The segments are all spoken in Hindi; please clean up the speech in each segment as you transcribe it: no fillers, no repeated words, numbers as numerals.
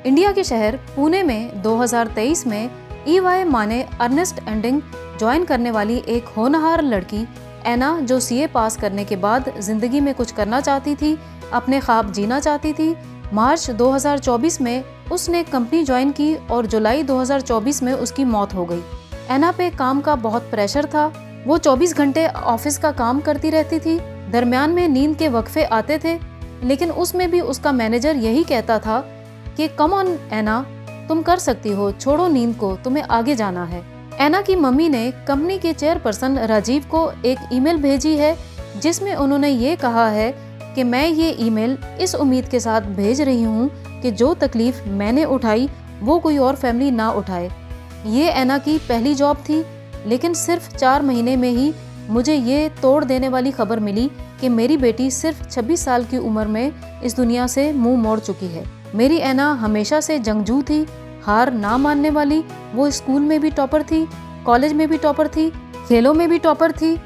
इंडिया के शहर पुणे में 2023 में EY माने अर्नेस्ट एंडिंग ज्वाइन करने वाली एक होनहार लड़की एना, जो CA पास करने के बाद जिंदगी में कुछ करना चाहती थी, अपने ख्वाब जीना चाहती थी। मार्च 2024 में उसने कंपनी ज्वाइन की और जुलाई 2024 में उसकी मौत हो गई। एना पे काम का बहुत प्रेशर था। वो 24 घंटे ऑफिस का काम करती रहती थी। दरमियान में नींद के वक्फे आते थे, लेकिन उसमें भी उसका मैनेजर यही कहता था कि कम ऑन एना, तुम कर सकती हो, छोड़ो नींद को, तुम्हें आगे जाना है। एना की मम्मी ने कंपनी के चेयरपर्सन राजीव को एक ईमेल भेजी है, जिसमें उन्होंने ये कहा है कि मैं ये ईमेल इस उम्मीद के साथ भेज रही हूँ कि जो तकलीफ मैंने उठाई वो कोई और फैमिली ना उठाए। ये एना की पहली जॉब थी, लेकिन सिर्फ 4 महीने में ही मुझे ये तोड़ देने वाली खबर मिली कि मेरी बेटी सिर्फ 26 साल की उम्र में इस दुनिया से मुंह मोड़ चुकी है। मेरी एना हमेशा से जंगजू थी, हार ना मानने वाली। वो स्कूल में भी टॉपर थी, कॉलेज में भी टॉपर थी, खेलों में भी टॉपर थी।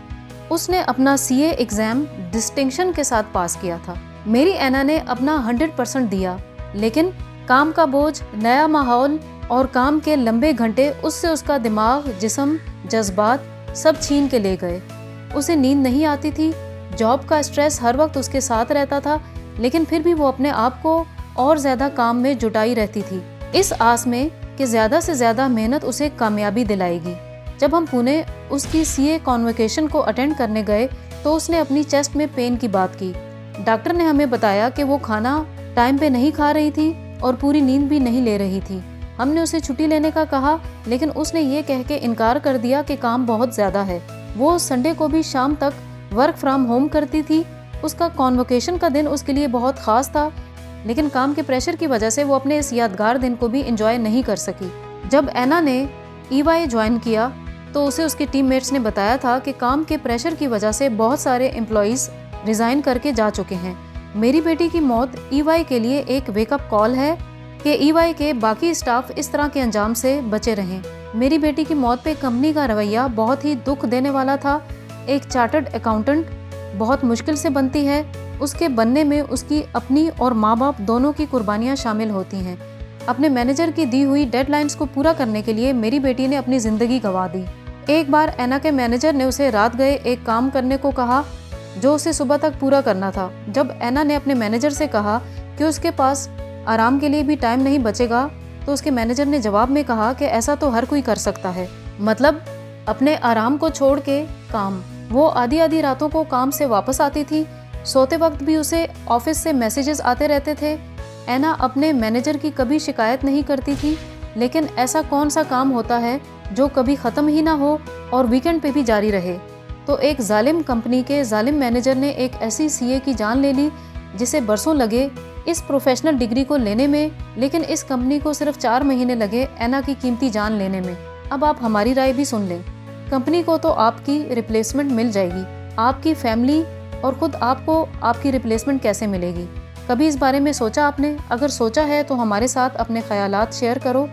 उसने अपना CA एग्जाम डिस्टिंक्शन के साथ पास किया था। मेरी एना ने अपना 100% दिया, लेकिन काम का बोझ, नया माहौल और काम के लंबे घंटे उससे उसका दिमाग, जिस्म, जज्बात सब छीन के ले गए। उसे नींद नहीं आती थी, जॉब का स्ट्रेस हर वक्त उसके साथ रहता था, लेकिन फिर भी वो अपने आप को और ज़्यादा काम में जुटाई रहती थी, इस आस में कि ज़्यादा से ज़्यादा मेहनत उसे कामयाबी दिलाएगी। जब हम पुणे उसकी CA कॉन्वोकेशन को अटेंड करने गए तो उसने अपनी चेस्ट में पेन की बात की। डॉक्टर ने हमें बताया कि वो खाना टाइम पे नहीं खा रही थी और पूरी नींद भी नहीं ले रही थी। हमने उसे छुट्टी लेने का कहा, लेकिन उसने ये कह के इनकार कर दिया कि काम बहुत ज़्यादा है। वो संडे को भी शाम तक वर्क फ्रॉम होम करती थी। उसका कॉन्वोकेशन का दिन उसके लिए बहुत ख़ास था, लेकिन काम के प्रेशर की वजह से वो अपने इस यादगार दिन को भी एंजॉय नहीं कर सकी। जब एना ने EY ज्वाइन किया तो उसे उसके टीममेट्स ने बताया था कि काम के प्रेशर की वजह से बहुत सारे एम्प्लॉइज़ रिज़ाइन करके जा चुके हैं। मेरी बेटी की मौत EY के लिए एक वेकअप कॉल है कि EY के बाकी स्टाफ इस तरह के अंजाम से बचे रहें। मेरी बेटी की मौत पे कंपनी का रवैया बहुत ही दुख देने वाला था। एक चार्टर्ड अकाउंटेंट बहुत मुश्किल से बनती है। उसके बनने में उसकी अपनी और माँ बाप दोनों की कुर्बानियाँ शामिल होती हैं। अपने मैनेजर की दी हुई डेडलाइंस को पूरा करने के लिए मेरी बेटी ने अपनी ज़िंदगी गंवा दी। एक बार एना के मैनेजर ने उसे रात गए एक काम करने को कहा जो उसे सुबह तक पूरा करना था। जब एना ने अपने मैनेजर से कहा कि उसके पास आराम के लिए भी टाइम नहीं बचेगा, तो उसके मैनेजर ने जवाब में कहा कि ऐसा तो हर कोई कर सकता है, मतलब अपने आराम को छोड़ के काम। वो आधी आधी रातों को काम से वापस आती थी। सोते वक्त भी उसे ऑफिस से मैसेजेस आते रहते थे। एना अपने मैनेजर की कभी शिकायत नहीं करती थी, लेकिन ऐसा कौन सा काम होता है जो कभी ख़त्म ही ना हो और वीकेंड पे भी जारी रहे। तो एक जालिम कंपनी के जालिम मैनेजर ने एक ऐसी CA की जान ले ली जिसे बरसों लगे इस प्रोफेशनल डिग्री को लेने में, लेकिन इस कंपनी को सिर्फ 4 महीने लगे एना की कीमती जान लेने में। अब आप हमारी राय भी सुन लें। कंपनी को तो आपकी रिप्लेसमेंट मिल जाएगी, आपकी फैमिली और खुद आपको आपकी रिप्लेसमेंट कैसे मिलेगी? कभी इस बारे में सोचा आपने? अगर सोचा है तो हमारे साथ अपने ख्यालात शेयर करो।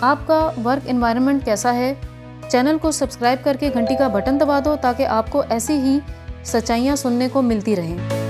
आपका वर्क एनवायरनमेंट कैसा है? चैनल को सब्सक्राइब करके घंटी का बटन दबा दो ताकि आपको ऐसी ही सच्चाइयाँ सुनने को मिलती रहें।